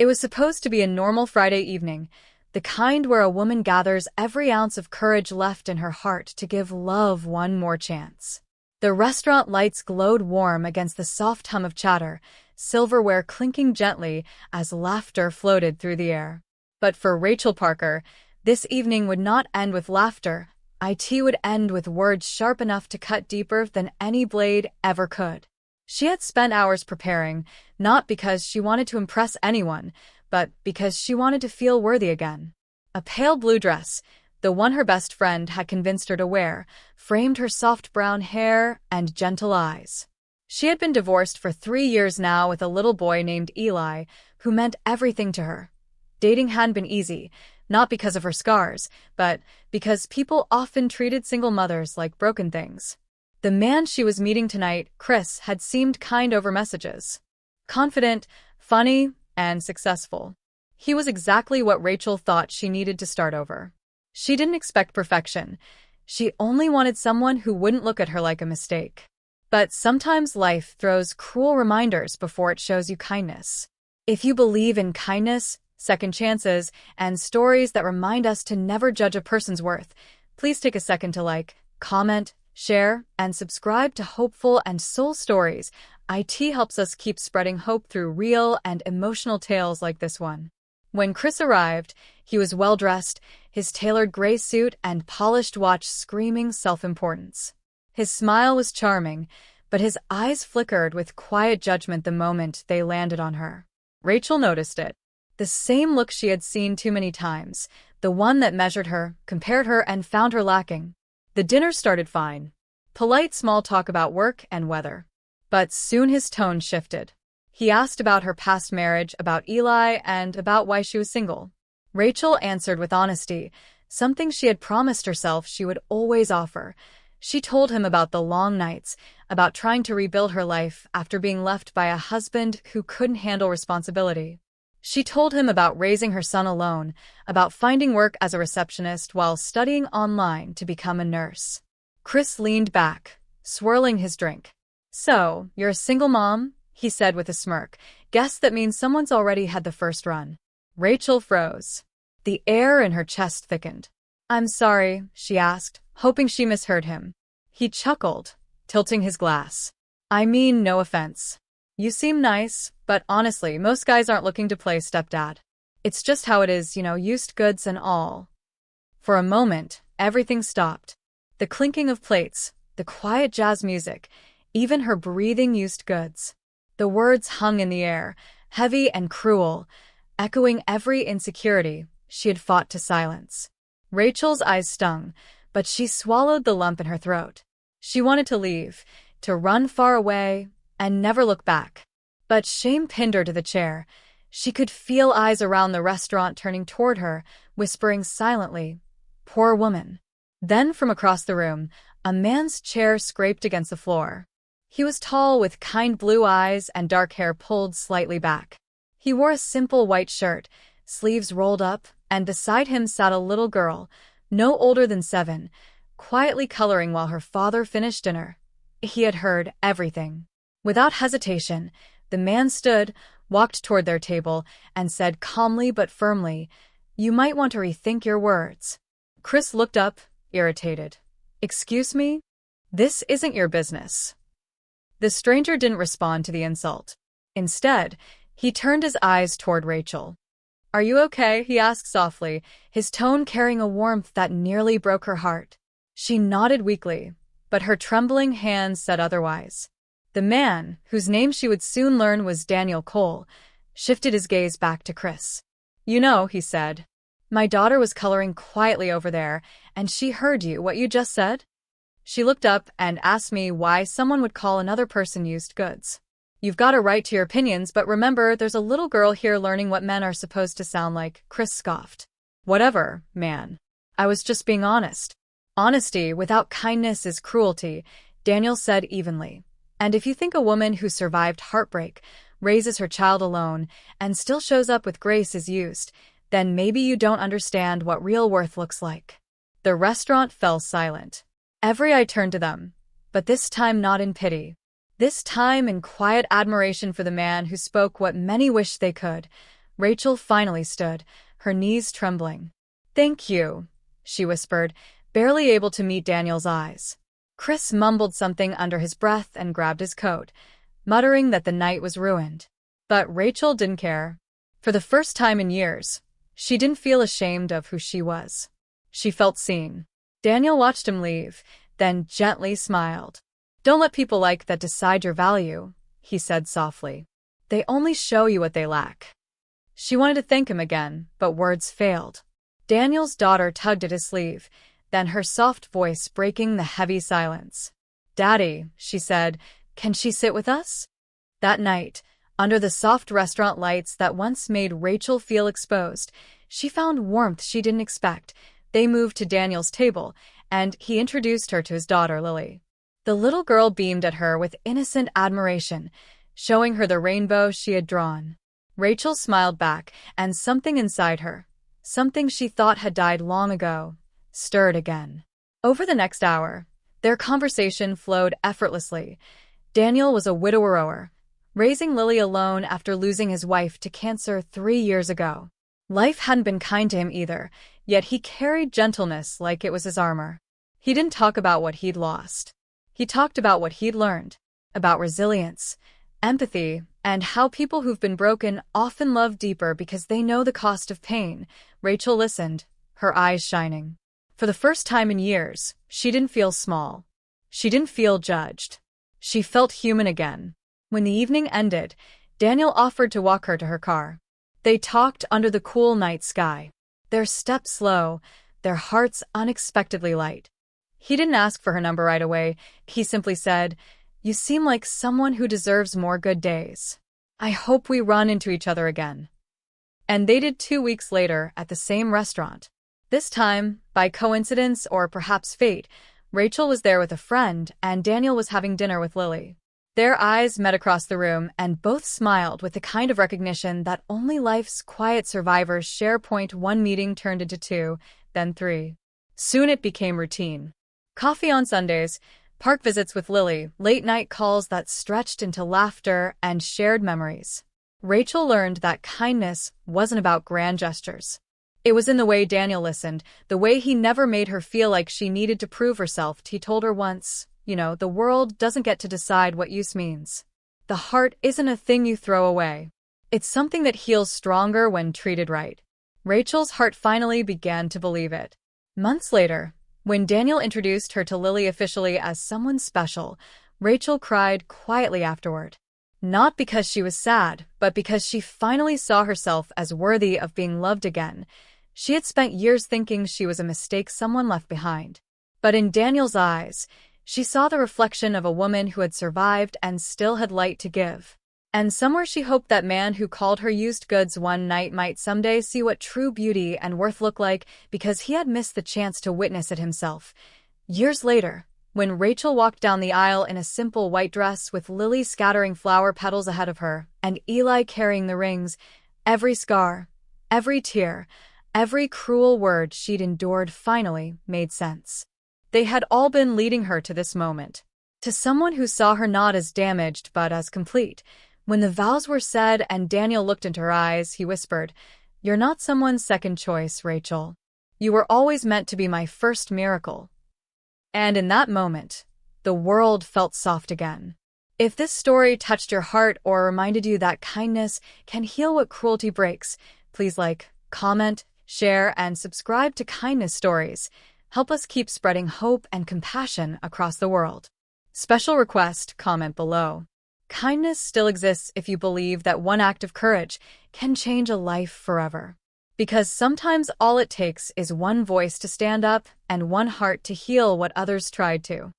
It was supposed to be a normal Friday evening, the kind where a woman gathers every ounce of courage left in her heart to give love one more chance. The restaurant lights glowed warm against the soft hum of chatter, silverware clinking gently as laughter floated through the air. But for Rachel Parker, this evening would not end with laughter. It would end with words sharp enough to cut deeper than any blade ever could. She had spent hours preparing, not because she wanted to impress anyone, but because she wanted to feel worthy again. A pale blue dress, the one her best friend had convinced her to wear, framed her soft brown hair and gentle eyes. She had been divorced for 3 years now with a little boy named Eli, who meant everything to her. Dating hadn't been easy, not because of her scars, but because people often treated single mothers like broken things. The man she was meeting tonight, Chris, had seemed kind over messages. Confident, funny, and successful. He was exactly what Rachel thought she needed to start over. She didn't expect perfection. She only wanted someone who wouldn't look at her like a mistake. But sometimes life throws cruel reminders before it shows you kindness. If you believe in kindness, second chances, and stories that remind us to never judge a person's worth, please take a second to like, comment, share, and subscribe to Hopeful and Soul Stories. It helps us keep spreading hope through real and emotional tales like this one. When Chris arrived, he was well-dressed, his tailored gray suit and polished watch screaming self-importance. His smile was charming, but his eyes flickered with quiet judgment the moment they landed on her. Rachel noticed it. The same look she had seen too many times, the one that measured her, compared her, and found her lacking. The dinner started fine. Polite small talk about work and weather. But soon his tone shifted. He asked about her past marriage, about Eli, and about why she was single. Rachel answered with honesty, something she had promised herself she would always offer. She told him about the long nights, about trying to rebuild her life after being left by a husband who couldn't handle responsibility. She told him about raising her son alone, about finding work as a receptionist while studying online to become a nurse. Chris leaned back, swirling his drink. "So, you're a single mom?" he said with a smirk. "Guess that means someone's already had the first run." Rachel froze. The air in her chest thickened. "I'm sorry," she asked, hoping she misheard him. He chuckled, tilting his glass. "I mean no offense. You seem nice, but honestly, most guys aren't looking to play stepdad. It's just how it is, used goods and all." For a moment, everything stopped. The clinking of plates, the quiet jazz music, even her breathing used goods. The words hung in the air, heavy and cruel, echoing every insecurity she had fought to silence. Rachel's eyes stung, but she swallowed the lump in her throat. She wanted to leave, to run far away, and never look back. But shame pinned her to the chair. She could feel eyes around the restaurant turning toward her, whispering silently, "Poor woman." Then from across the room, a man's chair scraped against the floor. He was tall with kind blue eyes and dark hair pulled slightly back. He wore a simple white shirt, sleeves rolled up, and beside him sat a little girl, no older than 7, quietly coloring while her father finished dinner. He had heard everything. Without hesitation, the man stood, walked toward their table, and said calmly but firmly, "You might want to rethink your words." Chris looked up, irritated. "Excuse me? This isn't your business." The stranger didn't respond to the insult. Instead, he turned his eyes toward Rachel. "Are you okay?" he asked softly, his tone carrying a warmth that nearly broke her heart. She nodded weakly, but her trembling hands said otherwise. The man, whose name she would soon learn was Daniel Cole, shifted his gaze back to Chris. He said, "My daughter was coloring quietly over there, and she heard what you just said?" She looked up and asked me why someone would call another person used goods. "You've got a right to your opinions, but remember, there's a little girl here learning what men are supposed to sound like," Chris scoffed. "Whatever, man. I was just being honest." "Honesty without kindness is cruelty," Daniel said evenly. "And if you think a woman who survived heartbreak, raises her child alone, and still shows up with grace is used, then maybe you don't understand what real worth looks like." The restaurant fell silent. Every eye turned to them, but this time not in pity. This time in quiet admiration for the man who spoke what many wished they could, Rachel finally stood, her knees trembling. "Thank you," she whispered, barely able to meet Daniel's eyes. Chris mumbled something under his breath and grabbed his coat, muttering that the night was ruined. But Rachel didn't care. For the first time in years, she didn't feel ashamed of who she was. She felt seen. Daniel watched him leave, then gently smiled. "Don't let people like that decide your value," he said softly. "They only show you what they lack." She wanted to thank him again, but words failed. Daniel's daughter tugged at his sleeve, then her soft voice breaking the heavy silence. "Daddy," she said, "can she sit with us?" That night, under the soft restaurant lights that once made Rachel feel exposed, she found warmth she didn't expect. They moved to Daniel's table, and he introduced her to his daughter, Lily. The little girl beamed at her with innocent admiration, showing her the rainbow she had drawn. Rachel smiled back, and something inside her, something she thought had died long ago, stirred again. Over the next hour, their conversation flowed effortlessly. Daniel was a widower, raising Lily alone after losing his wife to cancer 3 years ago. Life hadn't been kind to him either, yet he carried gentleness like it was his armor. He didn't talk about what he'd lost. He talked about what he'd learned, about resilience, empathy, and how people who've been broken often love deeper because they know the cost of pain. Rachel listened, her eyes shining. For the first time in years, she didn't feel small. She didn't feel judged. She felt human again. When the evening ended, Daniel offered to walk her to her car. They talked under the cool night sky, their steps slow, their hearts unexpectedly light. He didn't ask for her number right away. He simply said, "You seem like someone who deserves more good days. I hope we run into each other again." And they did 2 weeks later at the same restaurant. This time, by coincidence or perhaps fate, Rachel was there with a friend and Daniel was having dinner with Lily. Their eyes met across the room and both smiled with the kind of recognition that only life's quiet survivors share. 1 meeting turned into 2, then 3. Soon it became routine. Coffee on Sundays, park visits with Lily, late-night calls that stretched into laughter and shared memories. Rachel learned that kindness wasn't about grand gestures. It was in the way Daniel listened, the way he never made her feel like she needed to prove herself. He told her once, "The world doesn't get to decide what use means. The heart isn't a thing you throw away. It's something that heals stronger when treated right." Rachel's heart finally began to believe it. Months later, when Daniel introduced her to Lily officially as someone special, Rachel cried quietly afterward. Not because she was sad, but because she finally saw herself as worthy of being loved again. She had spent years thinking she was a mistake someone left behind. But in Daniel's eyes, she saw the reflection of a woman who had survived and still had light to give. And somewhere she hoped that man who called her used goods one night might someday see what true beauty and worth look like, because he had missed the chance to witness it himself. Years later, when Rachel walked down the aisle in a simple white dress with Lily scattering flower petals ahead of her and Eli carrying the rings, every scar, every tear, every cruel word she'd endured finally made sense. They had all been leading her to this moment, to someone who saw her not as damaged but as complete. When the vows were said and Daniel looked into her eyes, he whispered, "You're not someone's second choice, Rachel. You were always meant to be my first miracle." And in that moment, the world felt soft again. If this story touched your heart or reminded you that kindness can heal what cruelty breaks, please like, comment, share, and subscribe to Kindness Stories. Help us keep spreading hope and compassion across the world. Special request, comment below. Kindness still exists if you believe that one act of courage can change a life forever. Because sometimes all it takes is one voice to stand up and one heart to heal what others tried to.